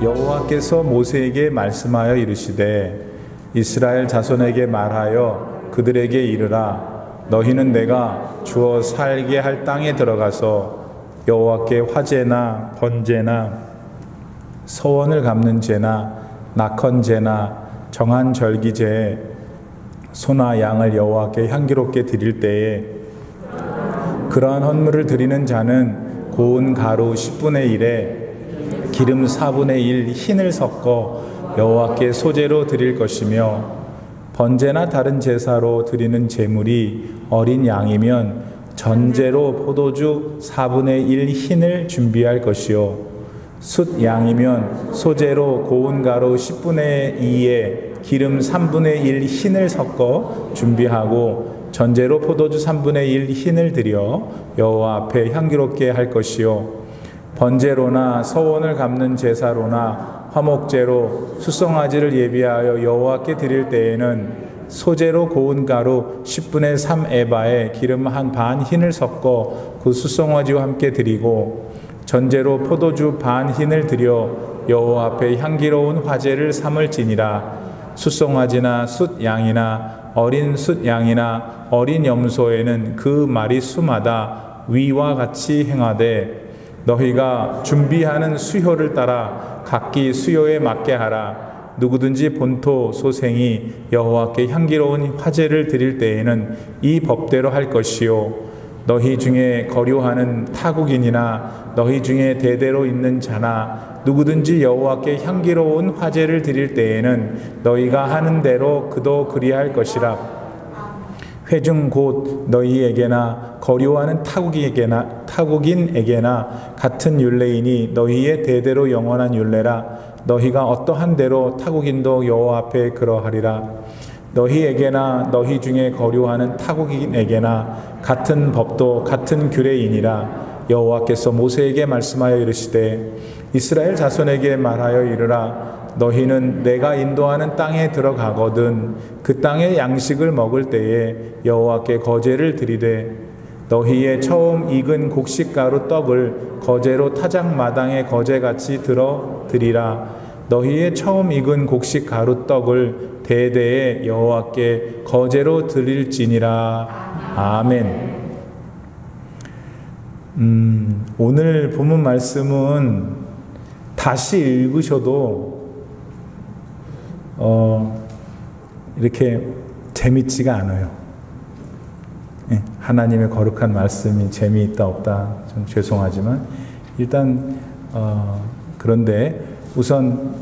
여호와께서 모세에게 말씀하여 이르시되 이스라엘 자손에게 말하여 그들에게 이르라. 너희는 내가 주어 살게 할 땅에 들어가서 여호와께 화제나 번제나 서원을 갚는 제나 낙헌제나 정한 절기제에 소나 양을 여호와께 향기롭게 드릴 때에 그러한 헌물을 드리는 자는 고운 가루 10분의 1에 기름 4분의 1 흰을 섞어 여호와께 소제로 드릴 것이며 번제나 다른 제사로 드리는 제물이 어린 양이면 전제로 포도주 4분의 1 흰을 준비할 것이요 숫 양이면 소제로 고운 가루 10분의 2에 기름 3분의 1 흰을 섞어 준비하고 전제로 포도주 3분의 1 흰을 드려 여호와 앞에 향기롭게 할 것이요 번제로나 서원을 갚는 제사로나 화목제로 수송아지를 예비하여 여호와께 드릴 때에는 소제로 고운 가루 10분의 3 에바에 기름 한 반 흰을 섞어 그 수송아지와 함께 드리고 전제로 포도주 반 흰을 드려 여호와 앞에 향기로운 화제를 삼을지니라. 수송아지나 숫 양이나 어린 숫 양이나 어린 염소에는 그 마리수마다 위와 같이 행하되 너희가 준비하는 수효를 따라 각기 수요에 맞게 하라. 누구든지 본토 소생이 여호와께 향기로운 화제를 드릴 때에는 이 법대로 할 것이요 너희 중에 거류하는 타국인이나 너희 중에 대대로 있는 자나 누구든지 여호와께 향기로운 화제를 드릴 때에는 너희가 하는 대로 그도 그리할 것이라. 회중 곧 너희에게나 거류하는 타국인에게나 같은 율례이니 너희의 대대로 영원한 율례라. 너희가 어떠한 대로 타국인도 여호와 앞에 그러하리라. 너희에게나 너희 중에 거류하는 타국인에게나 같은 법도 같은 규례이니라. 여호와께서 모세에게 말씀하여 이르시되 이스라엘 자손에게 말하여 이르라. 너희는 내가 인도하는 땅에 들어가거든 그 땅의 양식을 먹을 때에 여호와께 거제를 드리되 너희의 처음 익은 곡식가루 떡을 거제로 타작마당에 거제같이 들어 드리라. 너희의 처음 익은 곡식가루 떡을 대대에 여호와께 거제로 드릴지니라. 아멘. 오늘 본문 말씀은 다시 읽으셔도 이렇게 재밌지가 않아요. 하나님의 거룩한 말씀이 재미있다 없다 좀 죄송하지만 일단 그런데 우선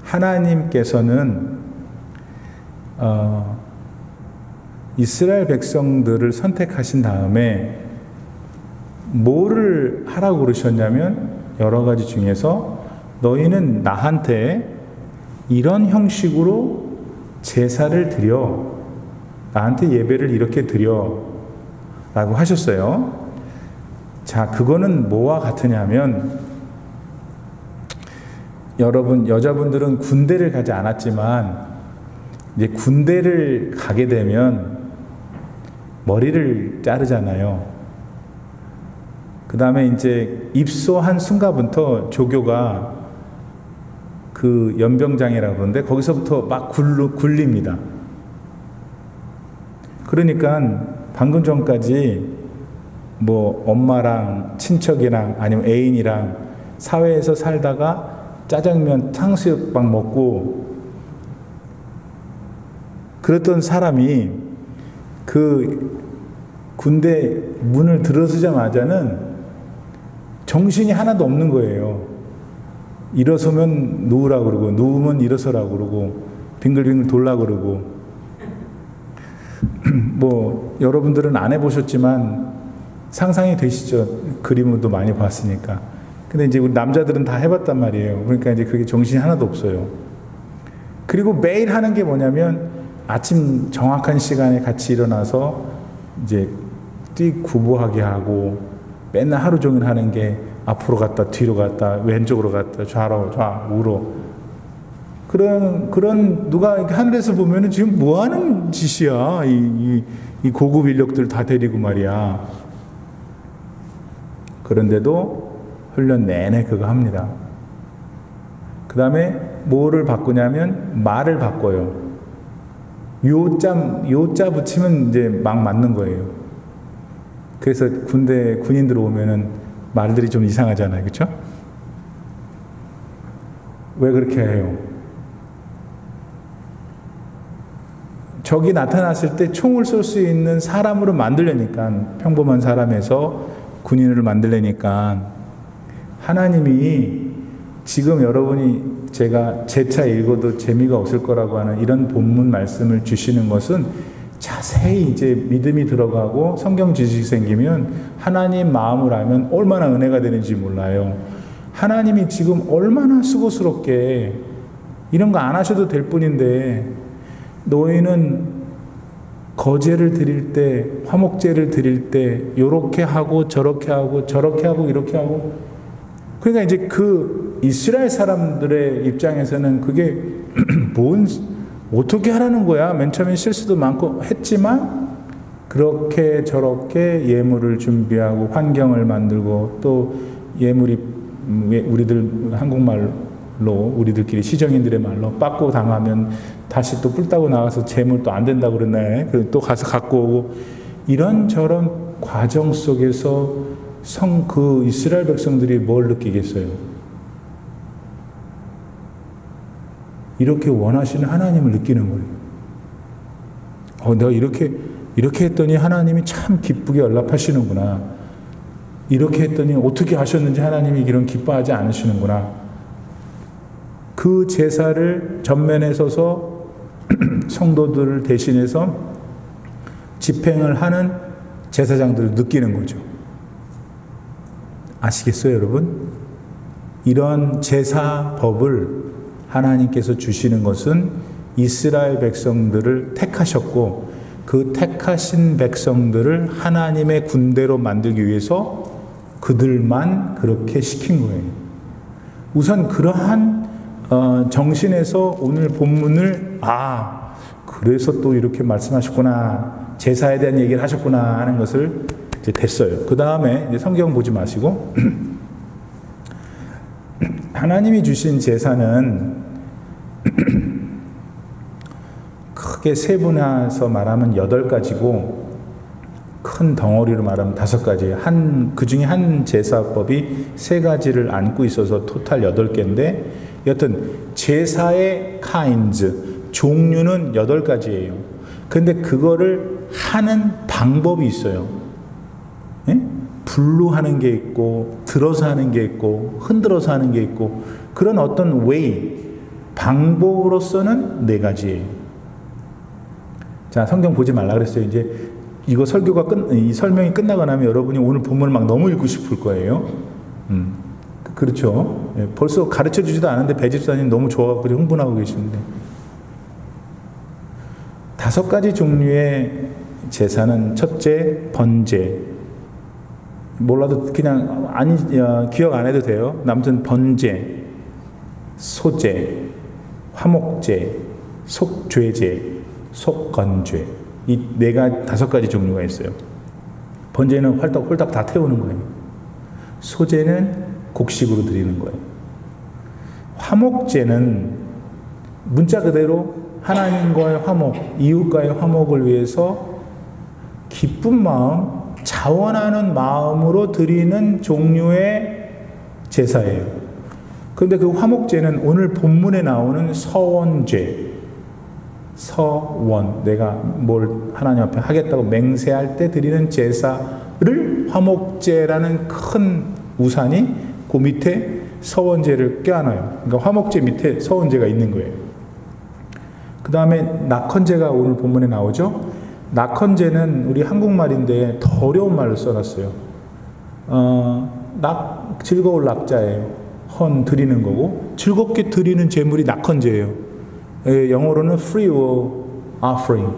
하나님께서는 이스라엘 백성들을 선택하신 다음에 뭐를 하라고 그러셨냐면 여러 가지 중에서 너희는 나한테 이런 형식으로 제사를 드려 나한테 예배를 이렇게 드려 라고 하셨어요. 자, 그거는 뭐와 같으냐면 여러분 여자분들은 군대를 가지 않았지만 이제 군대를 가게 되면 머리를 자르잖아요. 그 다음에 이제 입소한 순간부터 조교가 그 연병장이라고 그러는데 거기서부터 막 굴립니다. 그러니까 방금 전까지 뭐 엄마랑 친척이랑 아니면 애인이랑 사회에서 살다가 짜장면 탕수육 막 먹고 그랬던 사람이 그 군대 문을 들어서자마자는 정신이 하나도 없는 거예요. 일어서면 누우라고 그러고 누우면 일어서라고 그러고 빙글빙글 돌라고 그러고 뭐 여러분들은 안 해보셨지만 상상이 되시죠? 그림도 많이 봤으니까. 근데 이제 우리 남자들은 다 해봤단 말이에요. 그러니까 이제 그게 정신이 하나도 없어요. 그리고 매일 하는 게 뭐냐면 아침 정확한 시간에 같이 일어나서 이제 구부하게 하고 맨날 하루 종일 하는 게 앞으로 갔다 뒤로 갔다 왼쪽으로 갔다 좌우로 그런 누가 하늘에서 보면은 지금 뭐 하는 짓이야 이 고급 인력들 다 데리고 말이야. 그런데도 훈련 내내 그거 합니다. 그 다음에 뭐를 바꾸냐면 말을 바꿔요. 요자 붙이면 이제 막 맞는 거예요. 그래서 군대 군인들 오면은 말들이 좀 이상하잖아요. 그렇죠? 왜 그렇게 해요? 적이 나타났을 때 총을 쏠 수 있는 사람으로 만들려니까, 평범한 사람에서 군인을 만들려니까, 하나님이 지금 여러분이 제가 재차 읽어도 재미가 없을 거라고 하는 이런 본문 말씀을 주시는 것은 자세히 이제 믿음이 들어가고 성경 지식이 생기면 하나님 마음을 알면 얼마나 은혜가 되는지 몰라요. 하나님이 지금 얼마나 수고스럽게 이런 거 안 하셔도 될 뿐인데, 너희는 거제를 드릴 때, 화목제를 드릴 때 요렇게 하고 저렇게 하고 저렇게 하고 이렇게 하고, 그러니까 이제 그 이스라엘 사람들의 입장에서는 그게 어떻게 하라는 거야? 맨 처음에 실수도 많고 했지만 그렇게 저렇게 예물을 준비하고 환경을 만들고, 또 예물이 우리들 한국말로 우리들끼리 시정인들의 말로 빠꾸 당하면 다시 또 뿔따고 나가서 재물 또 안 된다고 그러네. 또 가서 갖고 오고, 이런저런 과정 속에서 그 이스라엘 백성들이 뭘 느끼겠어요? 이렇게 원하시는 하나님을 느끼는 거예요. 내가 이렇게 했더니 하나님이 참 기쁘게 연락하시는구나. 이렇게 했더니 어떻게 하셨는지 하나님이 이런 기뻐하지 않으시는구나. 그 제사를 전면에 서서 성도들을 대신해서 집행을 하는 제사장들을 느끼는 거죠. 아시겠어요, 여러분? 이런 제사법을 하나님께서 주시는 것은 이스라엘 백성들을 택하셨고, 그 택하신 백성들을 하나님의 군대로 만들기 위해서 그들만 그렇게 시킨 거예요. 우선 그러한 정신에서 오늘 본문을 그래서 또 이렇게 말씀하셨구나, 제사에 대한 얘기를 하셨구나 하는 것을 이제 됐어요. 그 다음에 이제 성경 보지 마시고 하나님이 주신 제사는 크게 세분화해서 말하면 8가지고 큰 덩어리로 말하면 5가지. 그 중에 한 제사법이 3가지를 안고 있어서 토탈 8개인데, 여튼 제사의 kinds, 종류는 8가지예요. 근데 그거를 하는 방법이 있어요. 예? 불로 하는 게 있고, 들어서 하는 게 있고, 흔들어서 하는 게 있고, 그런 어떤 방법으로서는 4가지예요. 자, 성경 보지 말라 그랬어요. 이제 이거 이 설명이 끝나고 나면 여러분이 오늘 본문을 막 너무 읽고 싶을 거예요. 그렇죠. 예, 벌써 가르쳐 주지도 않은데 배집사님 너무 좋아하고 흥분하고 계시는데, 5가지 종류의 제사는 첫째, 번제. 몰라도 그냥 기억 안 해도 돼요. 아무튼 번제, 소제, 화목제, 속죄제, 속건죄. 이 5가지 종류가 있어요. 번제는 홀딱 다 태우는 거예요. 소제는 곡식으로 드리는 거예요. 화목제는 문자 그대로 하나님과의 화목, 이웃과의 화목을 위해서 기쁜 마음, 자원하는 마음으로 드리는 종류의 제사예요. 그런데 그 화목제는 오늘 본문에 나오는 서원제, 서원, 내가 뭘 하나님 앞에 하겠다고 맹세할 때 드리는 제사를 화목제라는 큰 우산이 그 밑에 서원제를 껴안아요. 그러니까 화목제 밑에 서원제가 있는 거예요. 그 다음에 낙헌제가 오늘 본문에 나오죠. 낙헌제는 우리 한국말인데 더 어려운 말로 써놨어요. 즐거울 낙자예요. 헌, 드리는 거고, 즐겁게 드리는 제물이 낙헌제예요. 영어로는 free will offering.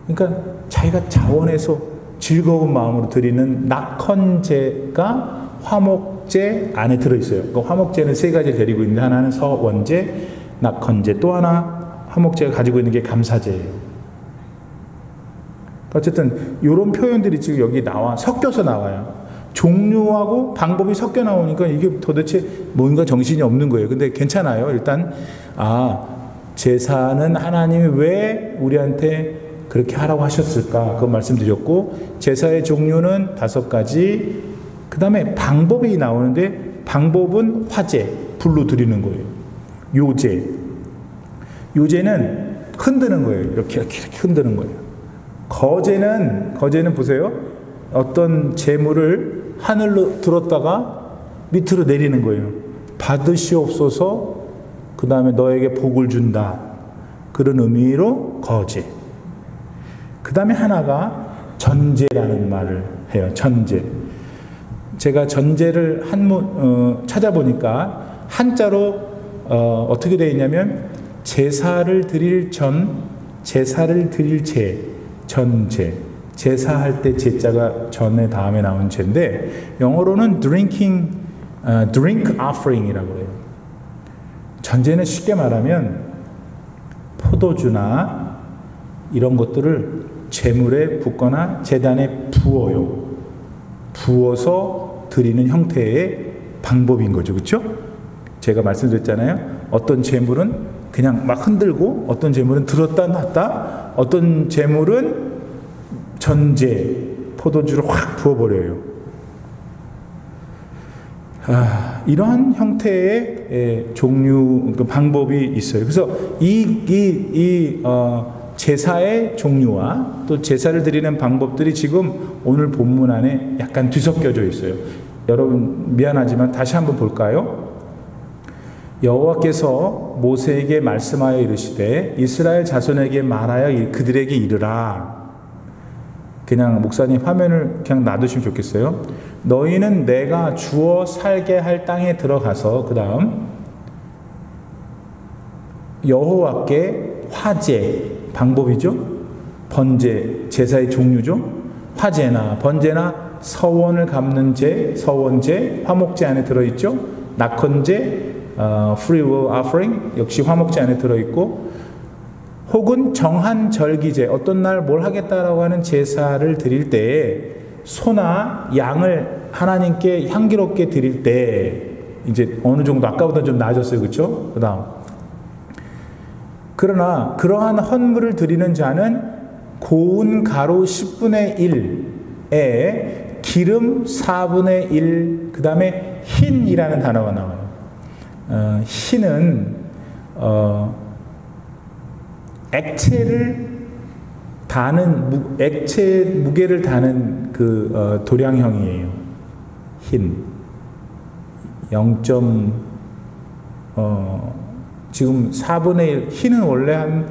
그러니까 자기가 자원해서 즐거운 마음으로 드리는 낙헌제가 화목제 안에 들어있어요. 그러니까 화목제는 3가지를 데리고 있는데, 하나는 서원제, 낙헌제, 또 하나 화목제가 가지고 있는 게 감사제예요. 어쨌든 이런 표현들이 지금 여기 섞여서 나와요. 종류하고 방법이 섞여 나오니까 이게 도대체 뭔가 정신이 없는 거예요. 근데 괜찮아요. 일단 제사는 하나님이 왜 우리한테 그렇게 하라고 하셨을까? 그거 말씀드렸고, 제사의 종류는 5가지. 그 다음에 방법이 나오는데, 방법은 화제, 불로 드리는 거예요. 요제는 흔드는 거예요. 이렇게 흔드는 거예요. 거제는 보세요. 어떤 재물을 하늘로 들었다가 밑으로 내리는 거예요. 받으시옵소서, 그 다음에 너에게 복을 준다. 그런 의미로 거제. 그 다음에 하나가 전제라는 말을 해요. 전제. 제가 전제를 찾아보니까 한자로 어떻게 되어 있냐면 제사를 드릴 전, 제사를 드릴 제, 전제. 제사할 때 제자가 전에 다음에 나온 제인데 영어로는 drink offering이라고 해요. 전제는 쉽게 말하면 포도주나 이런 것들을 제물에 붓거나 제단에 부어요. 부어서 드리는 형태의 방법인 거죠. 그렇죠? 제가 말씀드렸잖아요. 어떤 제물은 그냥 막 흔들고, 어떤 제물은 들었다 놨다, 어떤 제물은 전제, 포도주를 확 부어버려요. 이러한 형태의 종류, 그 방법이 있어요. 그래서 제사의 종류와 또 제사를 드리는 방법들이 지금 오늘 본문 안에 약간 뒤섞여져 있어요. 여러분 미안하지만 다시 한번 볼까요? 여호와께서 모세에게 말씀하여 이르시되 이스라엘 자손에게 말하여 그들에게 이르라. 그냥 목사님 화면을 그냥 놔두시면 좋겠어요. 너희는 내가 주어 살게 할 땅에 들어가서, 그 다음 여호와께 화제, 방법이죠. 번제, 제사의 종류죠. 화제나 번제나 서원을 갚는 제, 서원제, 화목제 안에 들어있죠. 낙헌제, free will offering 역시 화목제 안에 들어있고, 혹은 정한 절기제, 어떤 날 뭘 하겠다라고 하는 제사를 드릴 때 소나 양을 하나님께 향기롭게 드릴 때 이제 어느 정도 아까보다 좀 나아졌어요. 그렇죠? 그 다음, 그러나 그러한 헌물을 드리는 자는 고운 가루 10분의 1에 기름 4분의 1, 그 다음에 흰이라는 단어가 나와요. 흰은 액체를 다는, 액체 무게를 다는 그 도량형이에요. 흰 0. 지금 4분의 1, 흰은 원래 한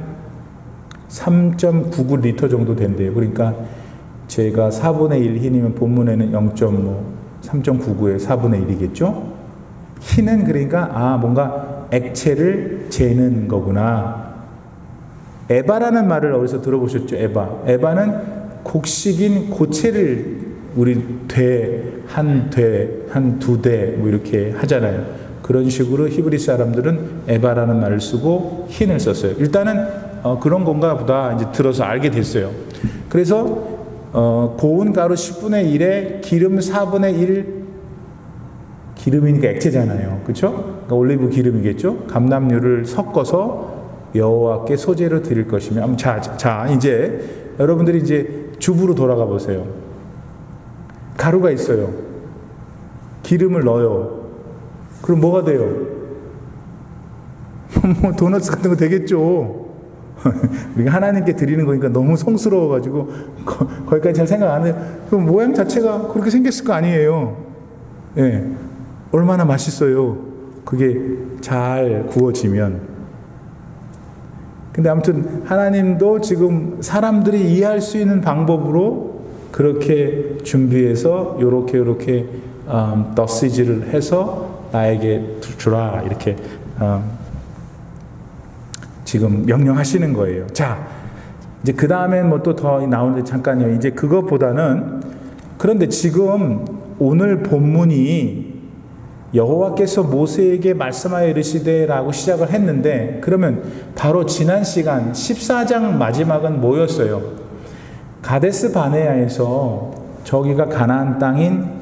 3.99리터 정도 된대요. 그러니까 제가 4분의 1 흰이면 본문에는 3.99에 4분의 1이겠죠? 흰은 그러니까 뭔가 액체를 재는 거구나. 에바라는 말을 어디서 들어보셨죠? 에바는 곡식인 고체를 우리 한 두 대 뭐 이렇게 하잖아요. 그런 식으로 히브리 사람들은 에바라는 말을 쓰고 흰을 썼어요. 일단은 그런 건가 보다 이제 들어서 알게 됐어요. 그래서 고운 가루 10분의 1에 기름 4분의 1, 기름이니까 액체잖아요. 그렇죠? 그러니까 올리브 기름이겠죠? 감람류를 섞어서 여호와께 소제로 드릴 것이며. 자, 이제 여러분들이 이제 주부로 돌아가 보세요. 가루가 있어요. 기름을 넣어요. 그럼 뭐가 돼요? 뭐 도넛 같은 거 되겠죠. 우리가 하나님께 드리는 거니까 너무 성스러워가지고 거기까지 잘 생각 안 해요. 그럼 모양 자체가 그렇게 생겼을 거 아니에요. 예, 얼마나 맛있어요. 그게 잘 구워지면. 근데 아무튼 하나님도 지금 사람들이 이해할 수 있는 방법으로 그렇게 준비해서 요렇게 더시지를 해서 나에게 주라, 이렇게 지금 명령하시는 거예요. 자, 이제 그 다음에 뭐 또 더 나오는데 잠깐요. 이제 그것보다는, 그런데 지금 오늘 본문이 여호와께서 모세에게 말씀하여 이르시되라고 시작을 했는데, 그러면 바로 지난 시간 14장 마지막은 뭐였어요? 가데스 바네아에서, 저기가 가나안 땅인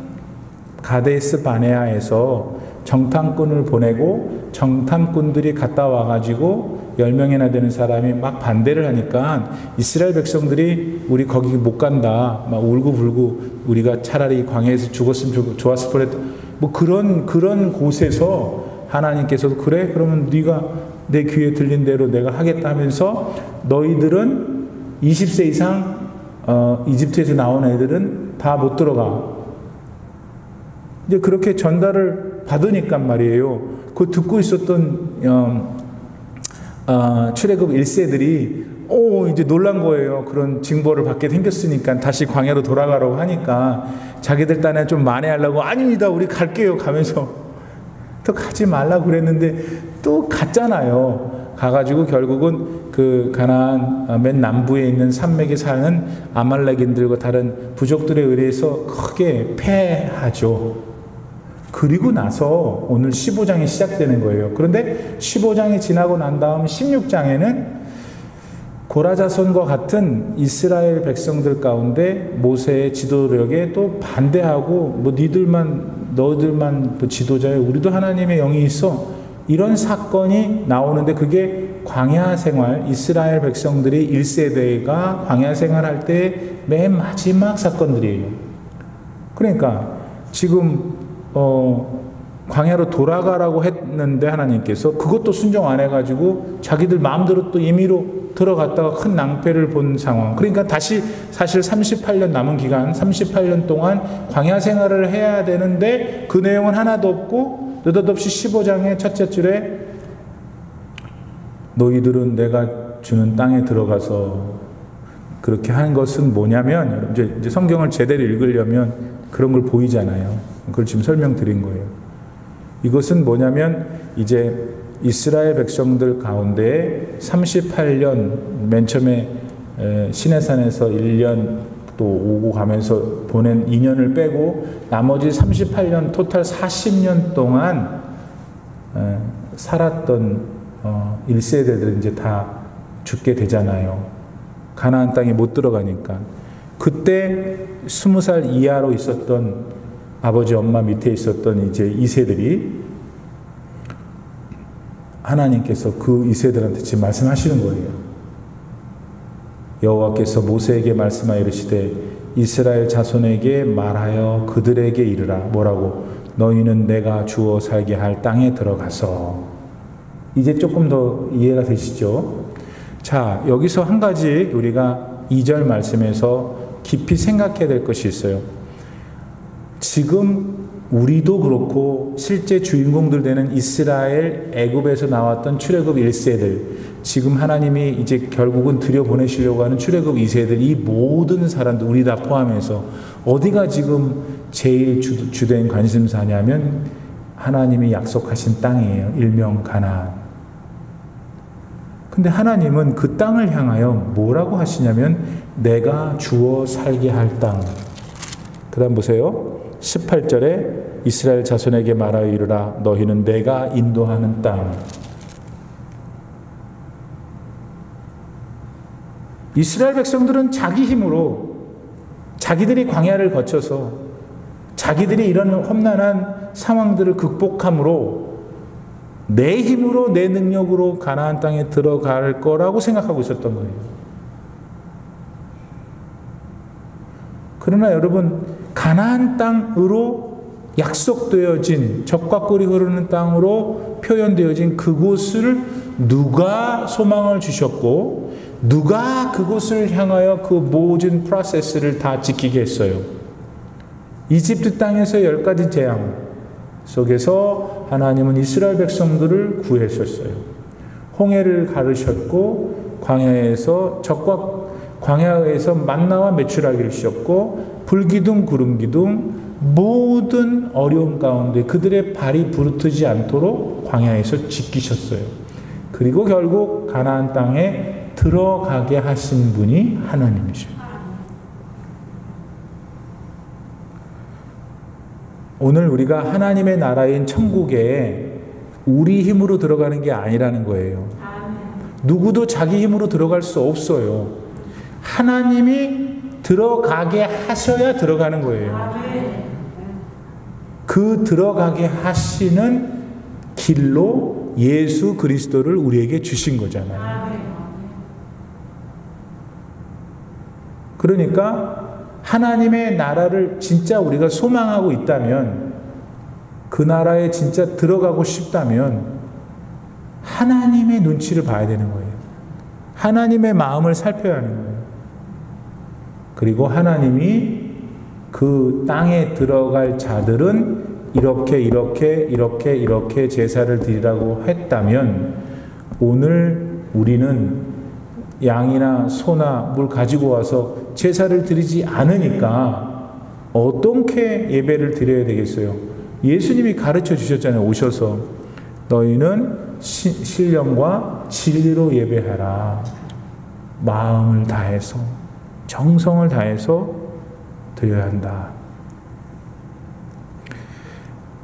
가데스 바네아에서 정탐꾼을 보내고 정탐꾼들이 갔다 와가지고 10명이나 되는 사람이 막 반대를 하니까 이스라엘 백성들이 우리 거기 못 간다 막 울고불고 우리가 차라리 광야에서 죽었으면 좋았을 뻔했다 뭐 그런 곳에서 하나님께서도 그래 그러면 네가 내 귀에 들린 대로 내가 하겠다 하면서 너희들은 20세 이상 이집트에서 나온 애들은 다 못 들어가. 이제 그렇게 전달을 받으니까 말이에요. 그 듣고 있었던 출애굽 1세들이 이제 놀란 거예요. 그런 징벌을 받게 생겼으니까 다시 광야로 돌아가라고 하니까 자기들 딴에 좀 만회하려고 아닙니다. 우리 갈게요. 가면서 또 가지 말라고 그랬는데 또 갔잖아요. 가가지고 결국은 그 가나안 맨 남부에 있는 산맥에 사는 아말렉인들과 다른 부족들에 의해서 크게 패하죠. 그리고 나서 오늘 15장이 시작되는 거예요. 그런데 15장이 지나고 난 다음 16장에는 고라자손과 같은 이스라엘 백성들 가운데 모세의 지도력에 또 반대하고 뭐 너희들만 지도자야 우리도 하나님의 영이 있어 이런 사건이 나오는데 그게 광야 생활 이스라엘 백성들이 1세대가 광야 생활할 때 맨 마지막 사건들이에요. 그러니까 지금 광야로 돌아가라고 했는데 하나님께서 그것도 순종 안 해가지고 자기들 마음대로 또 임의로 들어갔다가 큰 낭패를 본 상황. 그러니까 다시 사실 38년 남은 기간 38년 동안 광야 생활을 해야 되는데 그 내용은 하나도 없고 느닷없이 15장의 첫째 줄에 너희들은 내가 주는 땅에 들어가서 그렇게 한 것은 뭐냐면 이제 성경을 제대로 읽으려면 그런 걸 보이잖아요. 그걸 지금 설명드린 거예요. 이것은 뭐냐면 이제 이스라엘 백성들 가운데 38년 맨 처음에 시내산에서 1년 또 오고 가면서 보낸 2년을 빼고 나머지 38년 토탈 40년 동안 살았던 1세대들 이제 다 죽게 되잖아요. 가나안 땅에 못 들어가니까. 그때 20살 이하로 있었던 아버지 엄마 밑에 있었던 이제 2세들이 하나님께서 그 2세들한테 지금 말씀하시는 거예요. 여호와께서 모세에게 말씀하여 이르시되 이스라엘 자손에게 말하여 그들에게 이르라. 뭐라고? 너희는 내가 주어 살게 할 땅에 들어가서. 이제 조금 더 이해가 되시죠? 자, 여기서 한 가지 우리가 2절 말씀에서 깊이 생각해야 될 것이 있어요. 지금 우리도 그렇고 실제 주인공들 되는 이스라엘 애굽에서 나왔던 출애굽 1세들, 지금 하나님이 이제 결국은 들여보내시려고 하는 출애굽 2세들, 이 모든 사람들 우리 다 포함해서 어디가 지금 제일 주된 관심사냐면 하나님이 약속하신 땅이에요. 일명 가나안. 근데 하나님은 그 땅을 향하여 뭐라고 하시냐면 내가 주어 살게 할 땅. 그 다음 보세요. 18절에 이스라엘 자손에게 말하여 이르라. 너희는 내가 인도하는 땅. 이스라엘 백성들은 자기 힘으로 자기들이 광야를 거쳐서 자기들이 이런 험난한 상황들을 극복함으로 내 힘으로 내 능력으로 가나안 땅에 들어갈 거라고 생각하고 있었던 거예요. 그러나 여러분, 가나안 땅으로 약속되어진 적과 꿀이 흐르는 땅으로 표현되어진 그곳을 누가 소망을 주셨고 누가 그곳을 향하여 그 모든 프로세스를 다 지키게 했어요? 이집트 땅에서 10가지 재앙 속에서 하나님은 이스라엘 백성들을 구하셨어요. 홍해를 가르셨고 광야에서 만나와 메추라기를 주셨고 불기둥 구름기둥 모든 어려움 가운데 그들의 발이 부르트지 않도록 광야에서 지키셨어요. 그리고 결국 가나안 땅에 들어가게 하신 분이 하나님이죠. 오늘 우리가 하나님의 나라인 천국에 우리 힘으로 들어가는 게 아니라는 거예요. 누구도 자기 힘으로 들어갈 수 없어요. 하나님이 들어가게 하셔야 들어가는 거예요. 그 들어가게 하시는 길로 예수 그리스도를 우리에게 주신 거잖아요. 그러니까 하나님의 나라를 진짜 우리가 소망하고 있다면, 그 나라에 진짜 들어가고 싶다면 하나님의 눈치를 봐야 되는 거예요. 하나님의 마음을 살펴야 하는 거예요. 그리고 하나님이 그 땅에 들어갈 자들은 이렇게 제사를 드리라고 했다면, 오늘 우리는 양이나 소나 물 가지고 와서 제사를 드리지 않으니까 어떻게 예배를 드려야 되겠어요? 예수님이 가르쳐 주셨잖아요. 오셔서 너희는 신령과 진리로 예배하라. 마음을 다해서, 정성을 다해서 드려야 한다.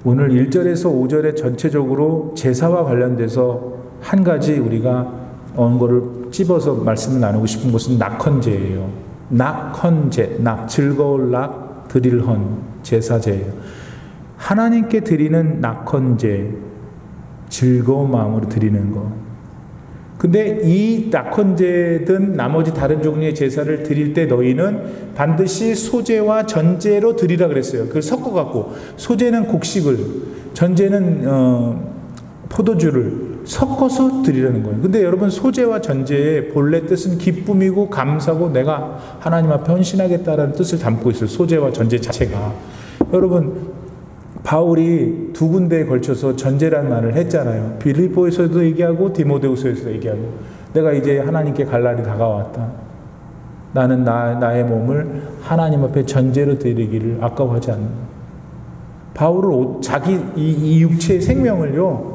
오늘 1절에서 5절에 전체적으로 제사와 관련돼서 한 가지 우리가 어느 거를 찝어서 말씀을 나누고 싶은 것은 낙헌제예요. 낙헌제, 즐거울 낙, 드릴 헌, 제사제예요. 하나님께 드리는 낙헌제, 즐거운 마음으로 드리는 거. 근데 이 낙헌제든 나머지 다른 종류의 제사를 드릴 때 너희는 반드시 소제와 전제로 드리라 그랬어요. 그걸 섞어갖고, 소제는 곡식을, 전제는 포도주를 섞어서 드리라는 거예요. 근데 여러분, 소제와 전제의 본래 뜻은 기쁨이고 감사고 내가 하나님 앞에 헌신하겠다라는 뜻을 담고 있어요. 소제와 전제 자체가. 여러분, 바울이 두 군데에 걸쳐서 전제란 말을 했잖아요. 빌립보에서도 얘기하고 디모데후서에서도 얘기하고, 내가 이제 하나님께 갈 날이 다가왔다. 나는 나의 몸을 하나님 앞에 전제로 드리기를 아까워하지 않는다. 바울은 자기 이 육체의 생명을요,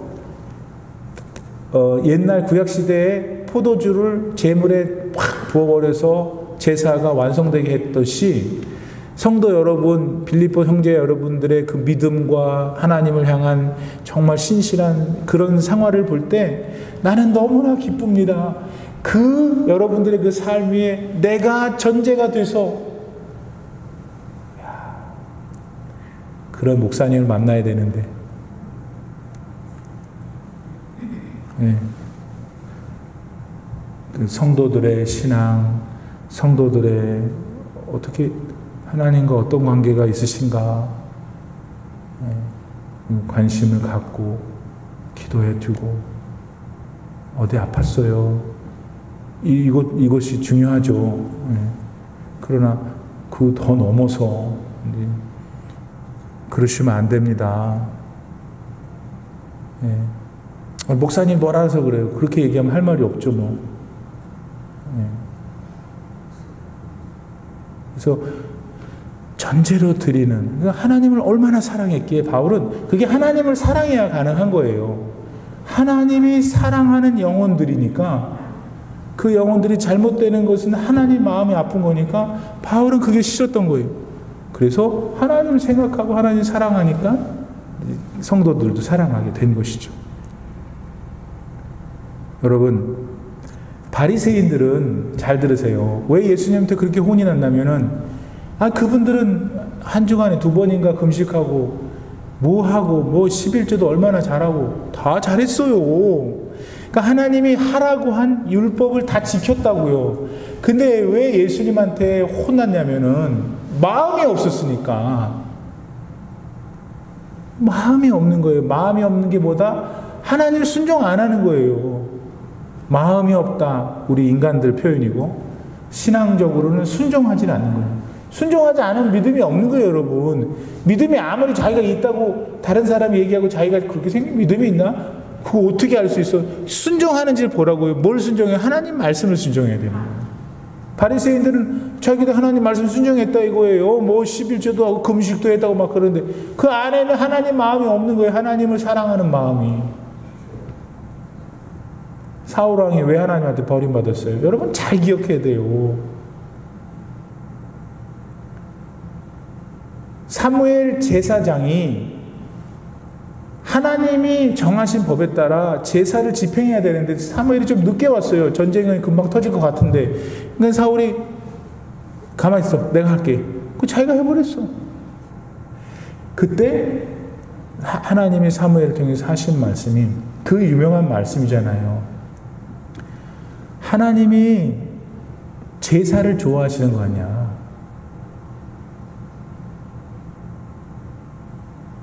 옛날 구약시대에 포도주를 제물에 팍 부어버려서 제사가 완성되게 했듯이, 성도 여러분, 빌립보 형제 여러분들의 그 믿음과 하나님을 향한 정말 신실한 그런 생활을 볼 때 나는 너무나 기쁩니다. 그 여러분들의 그 삶 위에 내가 전제가 돼서, 그런 목사님을 만나야 되는데, 네. 그 성도들의 신앙, 성도들의 어떻게 하나님과 어떤 관계가 있으신가, 관심을 갖고 기도해 주고, 어디 아팠어요, 이것이 중요하죠. 그러나 그 더 넘어서 그러시면 안 됩니다. 목사님 뭐라 해서 그래요? 그렇게 얘기하면 할 말이 없죠, 뭐. 그래서 전제로 드리는, 그러니까 하나님을 얼마나 사랑했기에 바울은, 그게 하나님을 사랑해야 가능한 거예요. 하나님이 사랑하는 영혼들이니까, 그 영혼들이 잘못되는 것은 하나님 마음이 아픈 거니까 바울은 그게 싫었던 거예요. 그래서 하나님을 생각하고 하나님 사랑하니까 성도들도 사랑하게 된 것이죠. 여러분, 바리새인들은 잘 들으세요. 왜 예수님한테 그렇게 혼이 났냐면은, 그분들은 한 주간에 2번인가 금식하고 뭐 11조도 얼마나 잘하고 다 잘했어요. 그러니까 하나님이 하라고 한 율법을 다 지켰다고요. 근데 왜 예수님한테 혼났냐면은 마음이 없었으니까. 마음이 없는 거예요. 마음이 없는 게 뭐다? 하나님을 순종 안 하는 거예요. 마음이 없다, 우리 인간들 표현이고, 신앙적으로는 순종하지 않는 거예요. 순종하지 않은 믿음이 없는 거예요, 여러분. 믿음이 아무리 자기가 있다고 다른 사람이 얘기하고 자기가 그렇게 생긴 믿음이 있나? 그거 어떻게 알 수 있어? 순종하는지를 보라고요. 뭘 순종해요? 하나님 말씀을 순종해야 되는 거예요. 바리새인들은 자기도 하나님 말씀 순종했다 이거예요. 뭐 11조도 하고 금식도 했다고 막 그러는데 그 안에는 하나님 마음이 없는 거예요. 하나님을 사랑하는 마음이. 사울왕이 왜 하나님한테 버림받았어요? 여러분 잘 기억해야 돼요. 사무엘 제사장이 하나님이 정하신 법에 따라 제사를 집행해야 되는데 사무엘이 좀 늦게 왔어요. 전쟁은 금방 터질 것 같은데. 근데 사울이 가만히 있어. 내가 할게. 그 자기가 해버렸어. 그때 하나님이 사무엘을 통해서 하신 말씀이 그 유명한 말씀이잖아요. 하나님이 제사를 좋아하시는 거 아니야.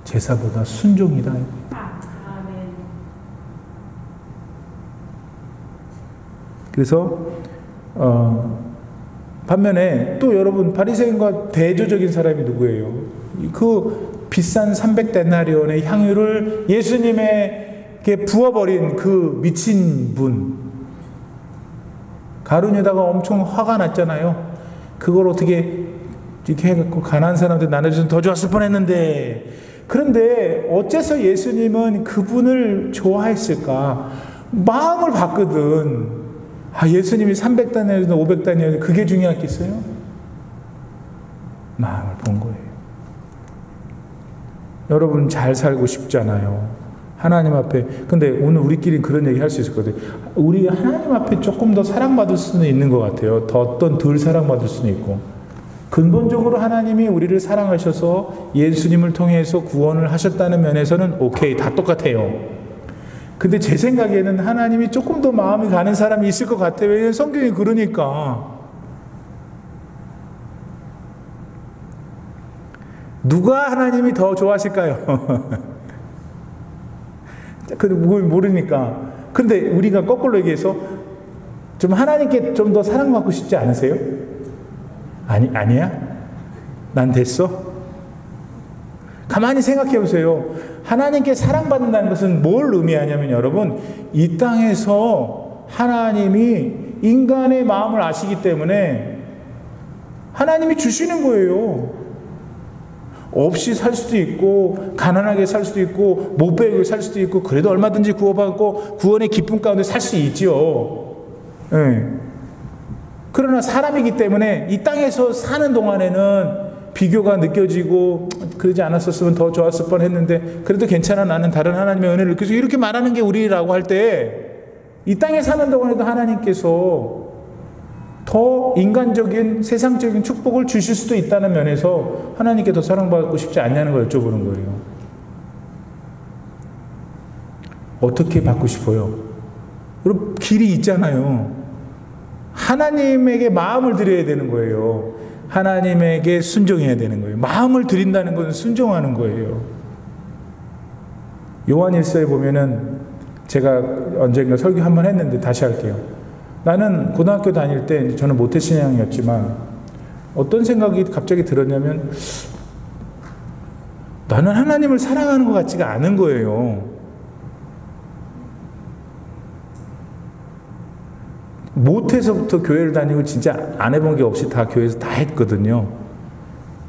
제사보다 순종이다. 그래서 반면에 또 여러분 바리새인과 대조적인 사람이 누구예요? 그 비싼 300데나리온의 향유를 예수님에게 부어버린 그 미친 분. 가룟유다가 엄청 화가 났잖아요. 그걸 어떻게 이렇게 해갖고 가난한 사람들 나눠주면 더 좋았을 뻔했는데. 그런데 어째서 예수님은 그분을 좋아했을까? 마음을 봤거든. 예수님이 300단이든 500단이든 그게 중요했겠어요? 마음을 본 거예요. 여러분 잘 살고 싶잖아요. 하나님 앞에. 근데 오늘 우리끼리 그런 얘기 할 수 있을 것 같아요. 우리 하나님 앞에 조금 더 사랑받을 수는 있는 것 같아요. 더 어떤 덜 사랑받을 수는 있고. 근본적으로 하나님이 우리를 사랑하셔서 예수님을 통해서 구원을 하셨다는 면에서는 오케이, 다 똑같아요. 근데 제 생각에는 하나님이 조금 더 마음이 가는 사람이 있을 것 같아요. 왜냐하면 성경이 그러니까. 누가 하나님이 더 좋아하실까요? 근데 모르니까. 근데 우리가 거꾸로 얘기해서 좀 하나님께 좀 더 사랑받고 싶지 않으세요? 아니야? 난 됐어? 가만히 생각해 보세요. 하나님께 사랑받는다는 것은 뭘 의미하냐면 여러분, 이 땅에서 하나님이 인간의 마음을 아시기 때문에 하나님이 주시는 거예요. 없이 살 수도 있고 가난하게 살 수도 있고 못 배우게 살 수도 있고 그래도 얼마든지 구원받고 구원의 기쁨 가운데 살 수 있죠. 네. 그러나 사람이기 때문에 이 땅에서 사는 동안에는 비교가 느껴지고 그러지 않았었으면 더 좋았을 뻔했는데 그래도 괜찮아, 나는 다른 하나님의 은혜를 느껴서 이렇게 말하는 게 우리라고 할 때 이 땅에 사는 동안에도 하나님께서 더 인간적인 세상적인 축복을 주실 수도 있다는 면에서 하나님께 더 사랑받고 싶지 않냐는 걸 여쭤보는 거예요. 어떻게 받고 싶어요? 여러분 길이 있잖아요. 하나님에게 마음을 드려야 되는 거예요. 하나님에게 순종해야 되는 거예요. 마음을 드린다는 것은 순종하는 거예요. 요한일서에 보면은 제가 언젠가 설교 한번 했는데 다시 할게요. 나는 고등학교 다닐 때 저는 모태신앙이었지만 어떤 생각이 갑자기 들었냐면 나는 하나님을 사랑하는 것 같지가 않은 거예요. 못해서부터 교회를 다니고 진짜 안 해본 게 없이 다 교회에서 다 했거든요.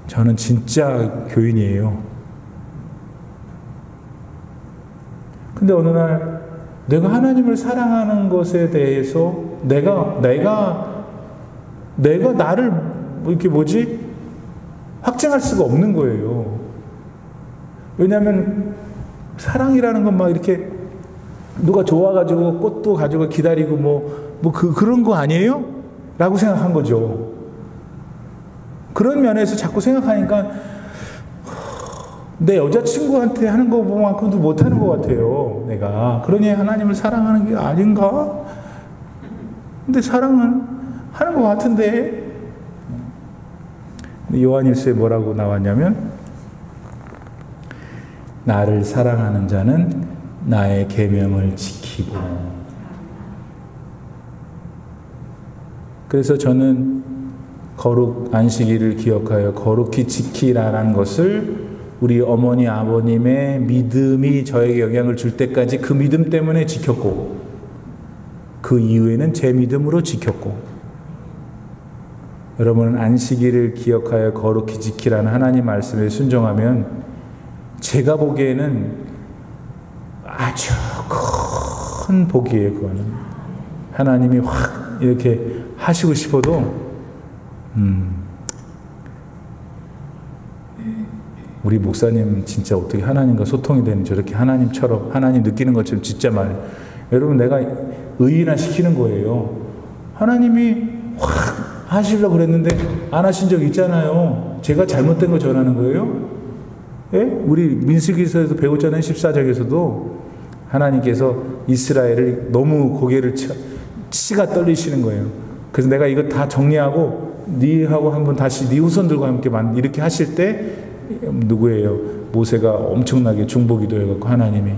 저는 진짜 교인이에요. 근데 어느 날 내가 하나님을 사랑하는 것에 대해서 내가 나를 이렇게 확증할 수가 없는 거예요. 왜냐하면 사랑이라는 건 막 이렇게 누가 좋아가지고 꽃도 가지고 기다리고 그런 거 아니에요? 라고 생각한 거죠. 그런 면에서 자꾸 생각하니까 내 여자친구한테 하는 것만큼도 못하는 것 같아요. 내가. 그러니 하나님을 사랑하는 게 아닌가? 근데 사랑은 하는 것 같은데. 요한일서에 뭐라고 나왔냐면 나를 사랑하는 자는 나의 계명을 지키고. 그래서 저는 거룩 안식일을 기억하여 거룩히 지키라는 것을 우리 어머니 아버님의 믿음이 저에게 영향을 줄 때까지 그 믿음 때문에 지켰고 그 이후에는 제 믿음으로 지켰고 여러분은 안식일을 기억하여 거룩히 지키라는 하나님 말씀에 순종하면 제가 보기에는 아주 큰 복이에요. 그거는 하나님이 확 이렇게 하시고 싶어도 우리 목사님 진짜 어떻게 하나님과 소통이 되는 저렇게 하나님처럼 하나님 느끼는 것처럼 진짜 말 여러분 내가 의인화 시키는 거예요. 하나님이 확 하시려고 그랬는데 안 하신 적 있잖아요. 제가 잘못된 거 전하는 거예요? 예? 우리 민수기서에서 배웠잖아요. 14장에서도 하나님께서 이스라엘을 너무 고개를 치가 떨리시는 거예요. 그래서 내가 이거 다 정리하고 니하고 한번 다시 니 후손들과 함께 이렇게 하실 때 누구예요? 모세가 엄청나게 중보기도 해갖고 하나님이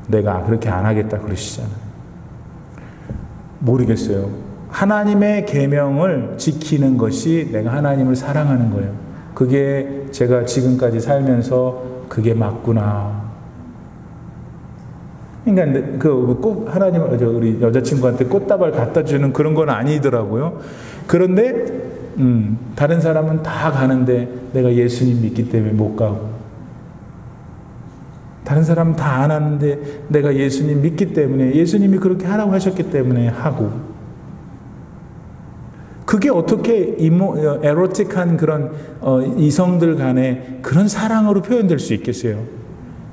내가 그렇게 안 하겠다 그러시잖아요. 모르겠어요. 하나님의 계명을 지키는 것이 내가 하나님을 사랑하는 거예요. 그게 제가 지금까지 살면서 그게 맞구나. 그러니까 꼭 하나님 우리 여자친구한테 꽃다발 갖다 주는 그런 건 아니더라고요. 그런데 다른 사람은 다 가는데 내가 예수님 믿기 때문에 못 가고, 다른 사람은 다 안 하는데 내가 예수님 믿기 때문에, 예수님이 그렇게 하라고 하셨기 때문에 하고. 그게 어떻게 에로틱한 그런 이성들 간의 그런 사랑으로 표현될 수 있겠어요?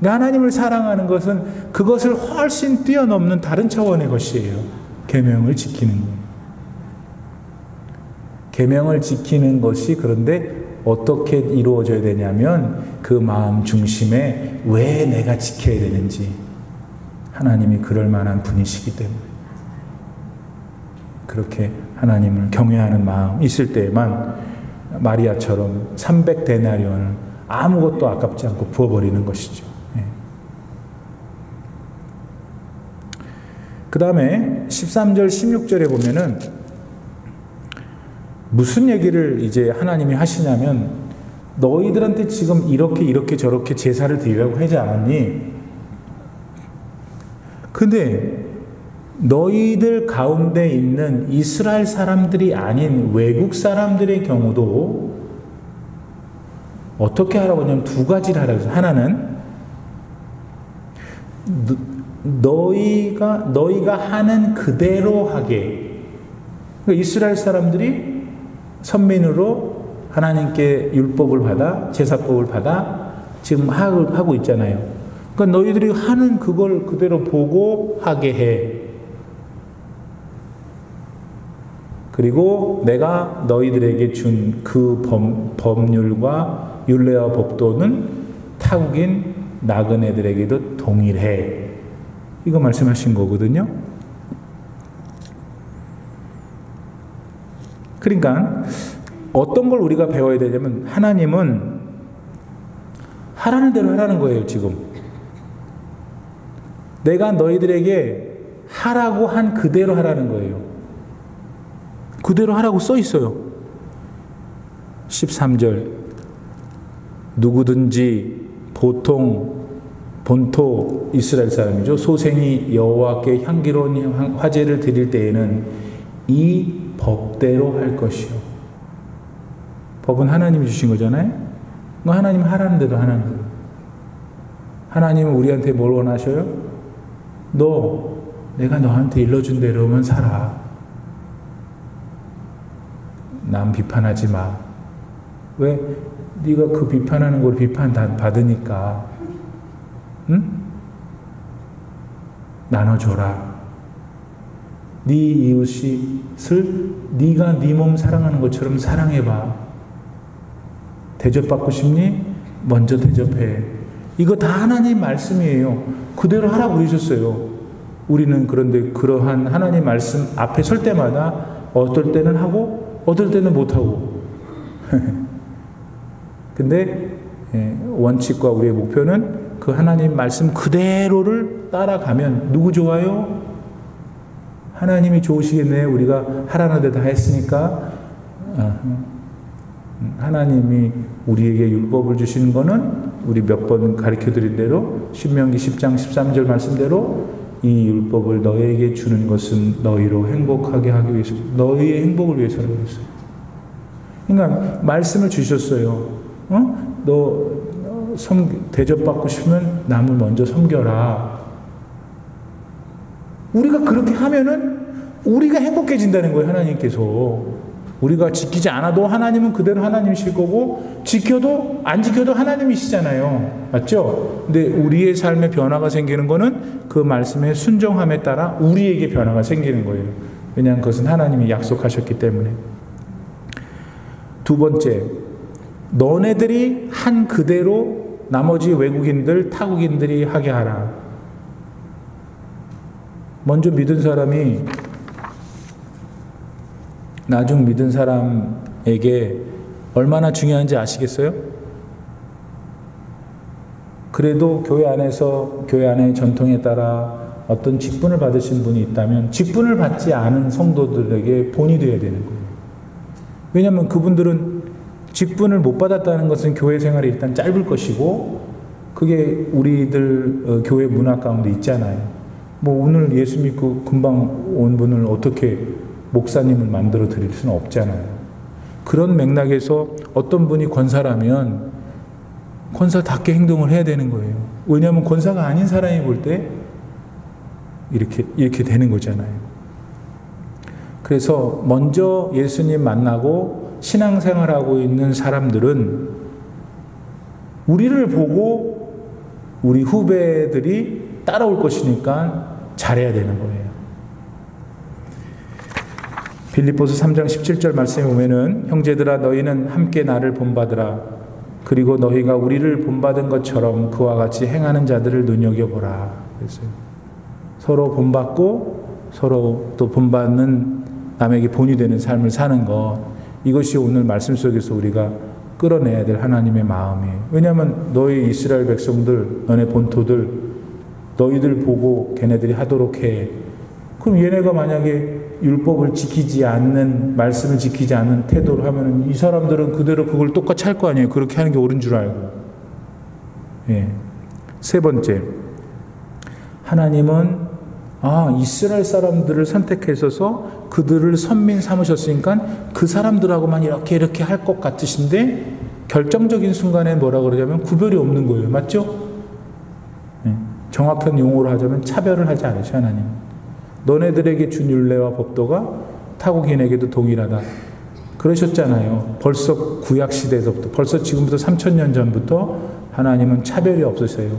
그러니까 하나님을 사랑하는 것은 그것을 훨씬 뛰어넘는 다른 차원의 것이에요. 계명을 지키는 거예요. 계명을 지키는 것이 그런데 어떻게 이루어져야 되냐면 그 마음 중심에 왜 내가 지켜야 되는지, 하나님이 그럴 만한 분이시기 때문에 그렇게 하나님을 경외하는 마음 있을 때에만 마리아처럼 300데나리온을 아무것도 아깝지 않고 부어버리는 것이죠. 그 다음에 13절 16절에 보면은 무슨 얘기를 이제 하나님이 하시냐면, 너희들한테 지금 이렇게 저렇게 제사를 드리라고 하지 않았니? 근데 너희들 가운데 있는 이스라엘 사람들이 아닌 외국 사람들의 경우도 어떻게 하라고 하냐면 두 가지를 하라고 해서, 하나는 너희가 하는 그대로 하게. 그러니까 이스라엘 사람들이 선민으로 하나님께 율법을 받아, 제사법을 받아 지금 하고 있잖아요. 그러니까 너희들이 하는 그걸 그대로 보고 하게 해. 그리고 내가 너희들에게 준 그 법률과 율례와 법도는 타국인 나그네들에게도 동일해. 이거 말씀하신 거거든요. 그러니까 어떤 걸 우리가 배워야 되냐면, 하나님은 하라는 대로 하라는 거예요. 지금 내가 너희들에게 하라고 한 그대로 하라는 거예요. 그대로 하라고 써 있어요. 13절 누구든지 본토 이스라엘 사람이죠. 소생이 여호와께 향기로운 화제를 드릴 때에는 이 법대로 할 것이요. 법은 하나님이 주신 거잖아요. 하나님 하라는 대로 하는 거예요. 하나님은 우리한테 뭘 원하셔요? 내가 너한테 일러준 대로만 살아. 남 비판하지 마. 왜? 네가 그 비판하는 걸 비판 받으니까, 응? 나눠줘라. 네 이웃을 네가 네 몸 사랑하는 것처럼 사랑해봐. 대접받고 싶니? 먼저 대접해. 이거 다 하나님 말씀이에요. 그대로 하라고 그러셨어요. 우리는 그런데 그러한 하나님 말씀 앞에 설 때마다 어떨 때는 하고 어떨 때는 못하고 근데 원칙과 우리의 목표는 그 하나님 말씀 그대로를 따라가면 누구 좋아요? 하나님이 좋으시겠네요. 우리가 하라는 데 다 했으니까. 하나님이 우리에게 율법을 주시는 거는 우리 몇 번 가르쳐드린 대로 신명기 10장 13절 말씀대로 이 율법을 너희에게 주는 것은 너희로 행복하게 하기 위해서, 너희의 행복을 위해서라고 했어요. 그러니까 말씀을 주셨어요. 너 대접받고 싶으면 남을 먼저 섬겨라. 우리가 그렇게 하면은 우리가 행복해진다는 거예요. 하나님께서. 우리가 지키지 않아도 하나님은 그대로 하나님이실 거고, 지켜도 안 지켜도 하나님이시잖아요. 맞죠? 근데 우리의 삶에 변화가 생기는 거는 그 말씀의 순종함에 따라 우리에게 변화가 생기는 거예요. 왜냐하면 그것은 하나님이 약속하셨기 때문에. 두 번째, 너네들이 한 그대로 나머지 외국인들, 타국인들이 하게 하라. 먼저 믿은 사람이 나중 믿은 사람에게 얼마나 중요한지 아시겠어요? 그래도 교회 안에서 교회 안의 전통에 따라 어떤 직분을 받으신 분이 있다면 직분을 받지 않은 성도들에게 본이 되어야 되는 거예요. 왜냐하면 그분들은 직분을 못 받았다는 것은 교회 생활이 일단 짧을 것이고 그게 우리들 교회 문화 가운데 있잖아요. 뭐 오늘 예수 믿고 금방 온 분을 어떻게 목사님을 만들어 드릴 수는 없잖아요. 그런 맥락에서 어떤 분이 권사라면 권사답게 행동을 해야 되는 거예요. 왜냐하면 권사가 아닌 사람이 볼 때 이렇게 되는 거잖아요. 그래서 먼저 예수님 만나고 신앙생활하고 있는 사람들은 우리를 보고 우리 후배들이 따라올 것이니까 잘해야 되는 거예요. 빌립보서 3장 17절 말씀에 보면은 형제들아 너희는 함께 나를 본받으라. 그리고 너희가 우리를 본받은 것처럼 그와 같이 행하는 자들을 눈여겨보라. 그랬어요. 서로 본받고 서로 또 본받는 남에게 본이 되는 삶을 사는 것, 이것이 오늘 말씀 속에서 우리가 끌어내야 될 하나님의 마음이에요. 왜냐하면 너희 이스라엘 백성들, 너네 본토들, 너희들 보고 걔네들이 하도록 해. 그럼 얘네가 만약에 율법을 지키지 않는, 말씀을 지키지 않는 태도를 하면 이 사람들은 그대로 그걸 똑같이 할 거 아니에요. 그렇게 하는 게 옳은 줄 알고. 예. 세 번째, 하나님은 이스라엘 사람들을 선택하셔서 그들을 선민 삼으셨으니까 그 사람들하고만 이렇게 할 것 같으신데 결정적인 순간에 뭐라 그러냐면 구별이 없는 거예요. 맞죠? 예. 정확한 용어로 하자면 차별을 하지 않으셔 하나님. 너네들에게 준 율례와 법도가 타국인에게도 동일하다. 그러셨잖아요. 벌써 구약시대에서부터, 벌써 지금부터 3000년 전부터 하나님은 차별이 없으세요.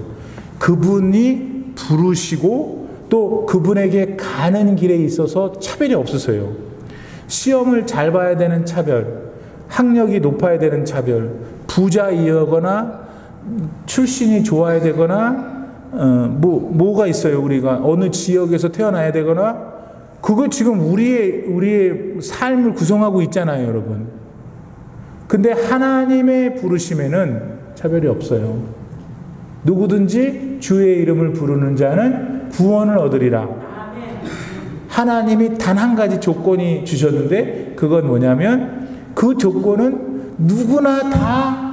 그분이 부르시고 또 그분에게 가는 길에 있어서 차별이 없으세요. 시험을 잘 봐야 되는 차별, 학력이 높아야 되는 차별, 부자이거나 출신이 좋아야 되거나 뭐가 있어요. 우리가 어느 지역에서 태어나야 되거나 그거 지금 우리의 삶을 구성하고 있잖아요, 여러분. 근데 하나님의 부르심에는 차별이 없어요. 누구든지 주의 이름을 부르는 자는 구원을 얻으리라. 하나님이 단 한 가지 조건이 주셨는데 그건 뭐냐면 그 조건은 누구나 다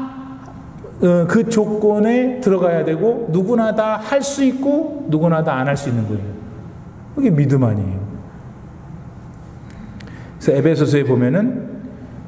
그 조건에 들어가야 되고 누구나 다 할 수 있고 누구나 다 안 할 수 있는 거예요. 그게 믿음 아니에요. 그래서 에베소서에 보면은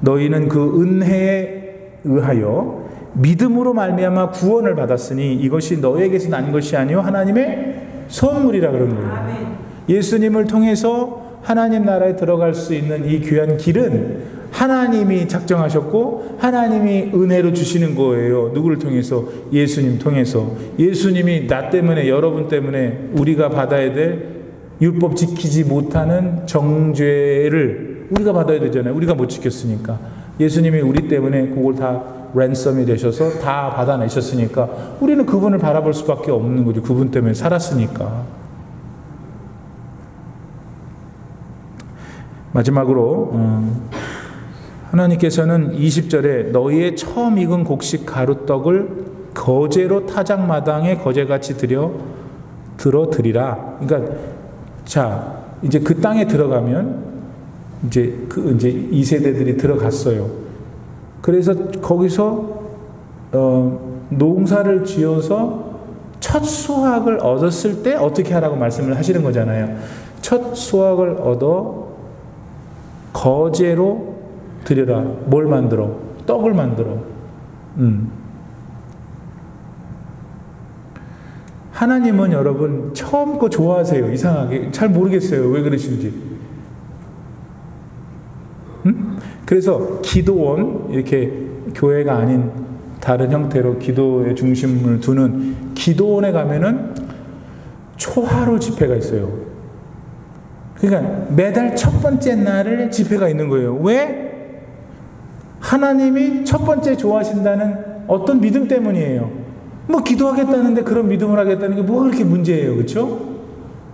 너희는 그 은혜에 의하여 믿음으로 말미암아 구원을 받았으니 이것이 너희에게서 난 것이 아니요 하나님의 선물이라 그런 거예요. 예수님을 통해서 하나님 나라에 들어갈 수 있는 이 귀한 길은 하나님이 작정하셨고 하나님이 은혜로 주시는 거예요. 누구를 통해서? 예수님 통해서. 예수님이 나 때문에, 여러분 때문에 우리가 받아야 될 율법 지키지 못하는 정죄를 우리가 받아야 되잖아요. 우리가 못 지켰으니까. 예수님이 우리 때문에 그걸 다 랜섬이 되셔서 다 받아내셨으니까 우리는 그분을 바라볼 수밖에 없는 거죠. 그분 때문에 살았으니까. 마지막으로 하나님께서는 20절에 너희의 처음 익은 곡식 가루떡을 거제로 타작마당에 거제같이 들어 드리라. 그러니까 자 이제 그 땅에 들어가면 이제 2세대들이 들어갔어요. 그래서 거기서 농사를 지어서 첫 수확을 얻었을 때 어떻게 하라고 말씀을 하시는 거잖아요. 첫 수확을 얻어 거제로 드려라. 뭘 만들어? 떡을 만들어. 하나님은 여러분 처음 거 좋아하세요. 이상하게 잘 모르겠어요. 왜 그러신지. 그래서 기도원, 이렇게 교회가 아닌 다른 형태로 기도의 중심을 두는 기도원에 가면은 초하루 집회가 있어요. 그러니까 매달 첫 번째 날에 집회가 있는 거예요. 왜? 하나님이 첫 번째 좋아하신다는 어떤 믿음 때문이에요. 뭐 기도하겠다는데 그런 믿음을 하겠다는 게 뭐가 그렇게 문제예요, 그렇죠?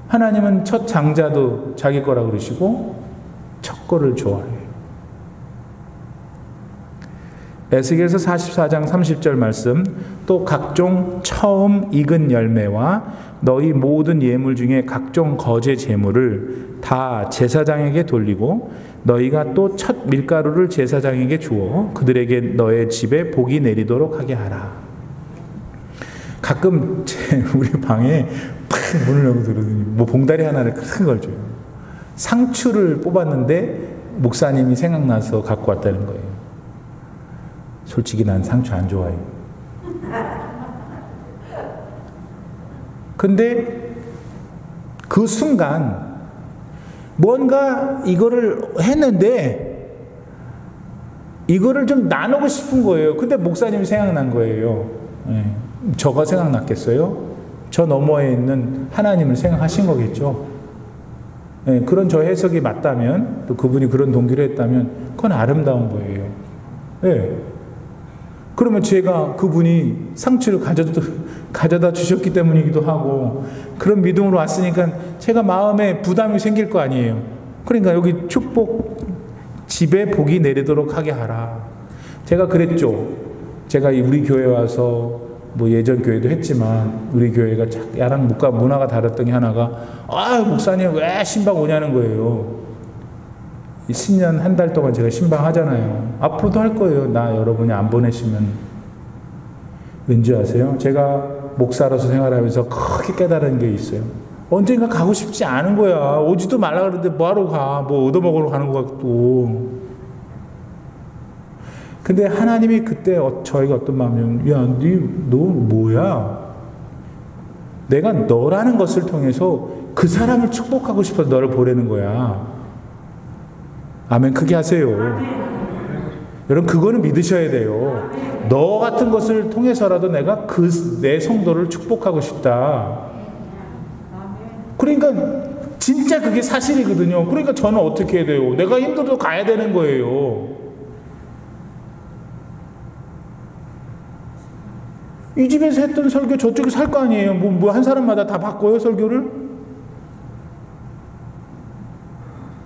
하나님은 첫 장자도 자기 거라 그러시고 첫 거를 좋아해요. 에스겔서 44장 30절 말씀, 또 각종 처음 익은 열매와 너희 모든 예물 중에 각종 거제 제물을 다 제사장에게 돌리고 너희가 또 첫 밀가루를 제사장에게 주어 그들에게 너의 집에 복이 내리도록 하게 하라. 가끔 우리 방에 팍 문을 열고 들으더니 뭐 봉다리 하나를 큰 걸 줘요. 상추를 뽑았는데 목사님이 생각나서 갖고 왔다는 거예요. 솔직히 난 상추 안 좋아해요. 근데 그 순간 뭔가 이거를 했는데 이거를 좀 나누고 싶은 거예요. 근데 목사님이 생각난 거예요. 네. 저가 생각났겠어요? 저 너머에 있는 하나님을 생각하신 거겠죠. 네. 그런 저 해석이 맞다면, 또 그분이 그런 동기로 했다면 그건 아름다운 거예요. 네. 그러면 제가 그분이 상추를 가져다 주셨기 때문이기도 하고 그런 믿음으로 왔으니까 제가 마음에 부담이 생길 거 아니에요. 그러니까 여기 축복, 집에 복이 내리도록 하게 하라. 제가 그랬죠. 제가 우리 교회 와서 뭐 예전 교회도 했지만 우리 교회가 야랑 문화가 다랐던 게 하나가, 목사님 왜 신방 오냐는 거예요. 신년 한 달 동안 제가 신방하잖아요. 앞으로도 할 거예요. 나 여러분이 안 보내시면. 왠지 아세요? 제가 목사로서 생활하면서 크게 깨달은 게 있어요. 언젠가 가고 싶지 않은 거야. 오지도 말라 그러는데 뭐하러 가. 뭐 얻어먹으러 가는 것 같고. 근데 하나님이 그때 저희가 어떤 마음이냐면, 야, 너 뭐야? 내가 너라는 것을 통해서 그 사람을 축복하고 싶어서 너를 보내는 거야. 아멘. 크게 하세요. 여러분, 그거는 믿으셔야 돼요. 너 같은 것을 통해서라도 내가 내 성도를 축복하고 싶다. 그러니까 진짜 그게 사실이거든요. 그러니까 저는 어떻게 해야 돼요? 내가 힘들어도 가야 되는 거예요. 이 집에서 했던 설교 저쪽에서 할 거 아니에요. 뭐 한 사람마다 다 바꿔요, 설교를?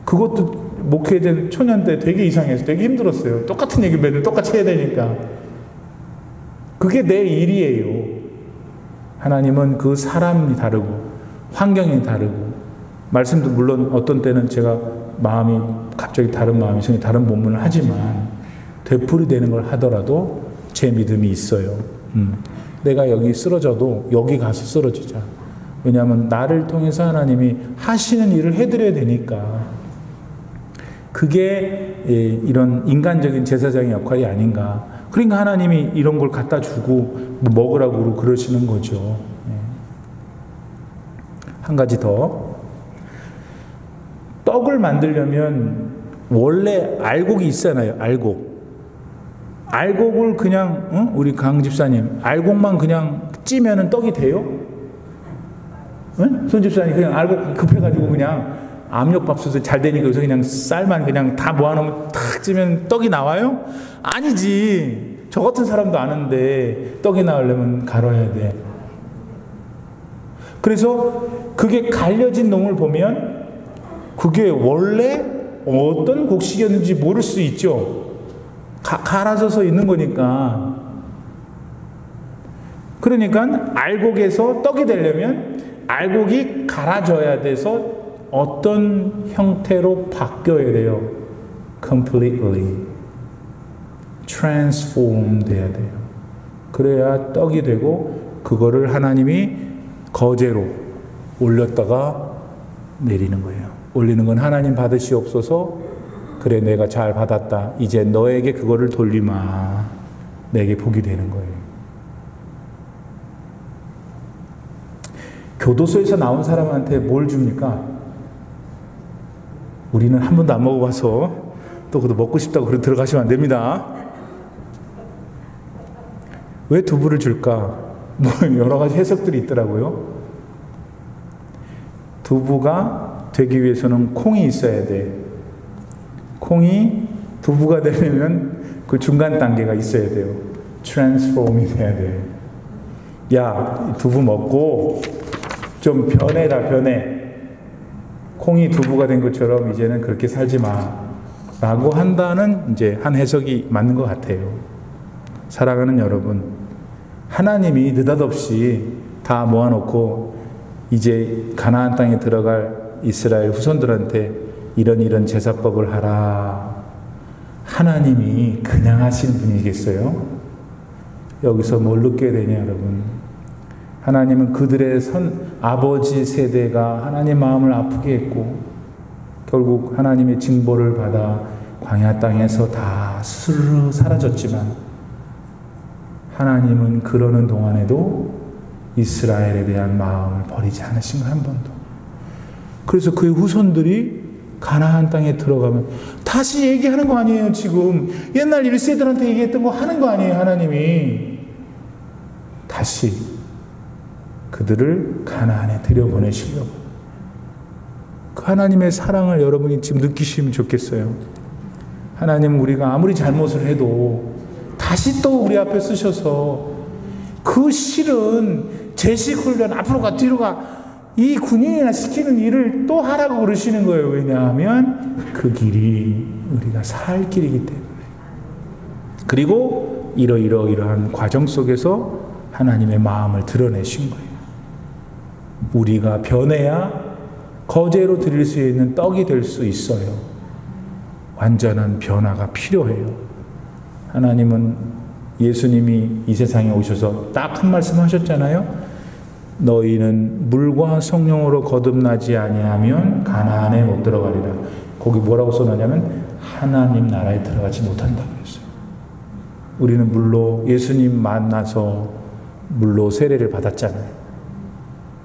그것도 목회된 초년 때 되게 이상해서 되게 힘들었어요. 똑같은 얘기 매일 똑같이 해야 되니까. 그게 내 일이에요. 하나님은 그 사람이 다르고 환경이 다르고 말씀도 물론 어떤 때는 제가 마음이 갑자기 다른 마음이 생겨 다른 본문을 하지만 되풀이되는 걸 하더라도 제 믿음이 있어요. 내가 여기 쓰러져도 여기 가서 쓰러지자. 왜냐하면 나를 통해서 하나님이 하시는 일을 해드려야 되니까. 그게 이런 인간적인 제사장의 역할이 아닌가. 그러니까 하나님이 이런 걸 갖다 주고 먹으라고 그러시는 거죠. 한 가지 더. 떡을 만들려면 원래 알곡이 있잖아요. 알곡을 그냥 우리 강 집사님 알곡만 그냥 찌면은 떡이 돼요? 손 집사님 그냥 알곡 급해가지고 그냥 압력밥솥에 잘 되니까 여기서 그냥 쌀만 그냥 다 모아놓으면 탁 찌면 떡이 나와요? 아니지. 저 같은 사람도 아는데 떡이 나오려면 갈아야 돼. 그래서 그게 갈려진 놈을 보면 그게 원래 어떤 곡식이었는지 모를 수 있죠. 갈아져서 있는 거니까. 그러니까 알곡에서 떡이 되려면 알곡이 갈아져야 돼서 어떤 형태로 바뀌어야 돼요. completely transform 돼야 돼요. 그래야 떡이 되고 그거를 하나님이 거제로 올렸다가 내리는 거예요. 올리는 건 하나님 받으시옵소서. 그래 내가 잘 받았다. 이제 너에게 그거를 돌리마. 내게 복이 되는 거예요. 교도소에서 나온 사람한테 뭘 줍니까? 우리는 한 번도 안 먹어봐서 또 그것도 먹고 싶다고 그렇게 들어가시면 안 됩니다. 왜 두부를 줄까? 뭐 여러 가지 해석들이 있더라고요. 두부가 되기 위해서는 콩이 있어야 돼. 콩이 두부가 되려면 그 중간 단계가 있어야 돼요. 트랜스폼이 돼야 돼요. 야, 두부 먹고 좀 변해라, 변해. 콩이 두부가 된 것처럼 이제는 그렇게 살지 마. 라고 한다는 이제 한 해석이 맞는 것 같아요. 사랑하는 여러분, 하나님이 느닷없이 다 모아놓고 이제 가나안 땅에 들어갈 이스라엘 후손들한테 이런 제사법을 하라. 하나님이 그냥 하신 분이겠어요? 여기서 뭘 느껴야 되냐, 여러분? 하나님은 그들의 아버지 세대가 하나님 마음을 아프게 했고, 결국 하나님의 징벌을 받아 광야 땅에서 다 스르르 사라졌지만, 하나님은 그러는 동안에도 이스라엘에 대한 마음을 버리지 않으신 거예요, 한 번도. 그래서 그의 후손들이 가나안 땅에 들어가면 다시 얘기하는 거 아니에요, 지금. 옛날 1세들한테 얘기했던 거 하는 거 아니에요, 하나님이. 다시 그들을 가나안에 들여보내시려고. 그 하나님의 사랑을 여러분이 지금 느끼시면 좋겠어요. 하나님은 우리가 아무리 잘못을 해도 다시 또 우리 앞에 쓰셔서 그 실은 제식훈련 앞으로 가 뒤로 가 이 군인이나 시키는 일을 또 하라고 그러시는 거예요. 왜냐하면 그 길이 우리가 살 길이기 때문에. 그리고 이러한 과정 속에서 하나님의 마음을 드러내신 거예요. 우리가 변해야 거제로 드릴 수 있는 떡이 될 수 있어요. 완전한 변화가 필요해요. 하나님은 예수님이 이 세상에 오셔서 딱 한 말씀 하셨잖아요. 너희는 물과 성령으로 거듭나지 아니하면 가나안에 못 들어가리라. 거기 뭐라고 써놨냐면 하나님 나라에 들어가지 못한다고 했어요. 우리는 물로 예수님 만나서 물로 세례를 받았잖아요.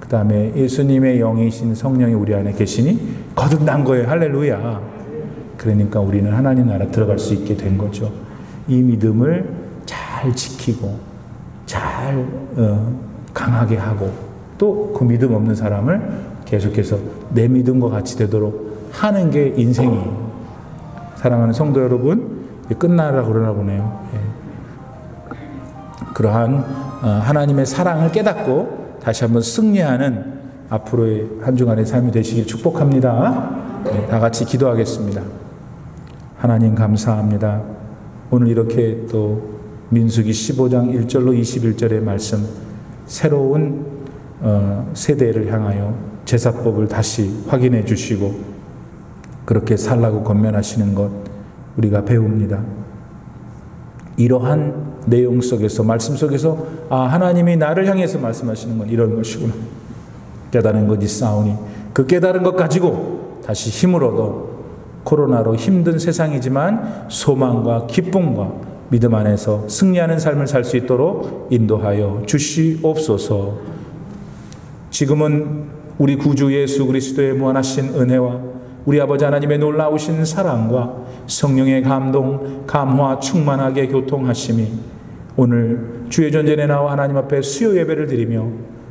그 다음에 예수님의 영이신 성령이 우리 안에 계시니 거듭난 거예요. 할렐루야. 그러니까 우리는 하나님 나라 들어갈 수 있게 된 거죠. 이 믿음을 잘 지키고 잘 강하게 하고 또 그 믿음 없는 사람을 계속해서 내 믿음과 같이 되도록 하는 게 인생이에요. 사랑하는 성도 여러분, 끝나라고 그러나 보네요. 예. 그러한 하나님의 사랑을 깨닫고 다시 한번 승리하는 앞으로의 한 주간의 삶이 되시길 축복합니다. 네, 다 같이 기도하겠습니다. 하나님 감사합니다. 오늘 이렇게 또 민수기 15장 1절로 21절의 말씀, 새로운 세대를 향하여 제사법을 다시 확인해 주시고 그렇게 살라고 권면하시는 것 우리가 배웁니다. 이러한 내용 속에서, 말씀 속에서 하나님이 나를 향해서 말씀하시는 건 이런 것이구나 깨달은 것 있사오니 그 깨달은 것 가지고 다시 힘을 얻어 코로나로 힘든 세상이지만 소망과 기쁨과 믿음 안에서 승리하는 삶을 살 수 있도록 인도하여 주시옵소서. 지금은 우리 구주 예수 그리스도의 무한하신 은혜와 우리 아버지 하나님의 놀라우신 사랑과 성령의 감동, 감화 충만하게 교통하심이 오늘 주의 전전에 나와 하나님 앞에 수요 예배를 드리며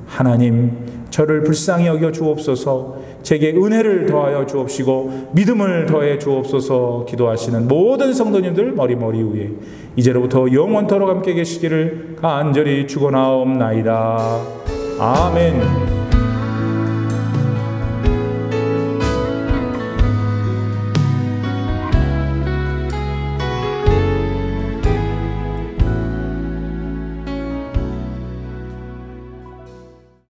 하나님 저를 불쌍히 여겨 주옵소서, 제게 은혜를 더하여 주옵시고 믿음을 더해 주옵소서 기도하시는 모든 성도님들 머리 위에 이제로부터 영원토록 함께 계시기를 간절히 축원하옵나이다. 아멘.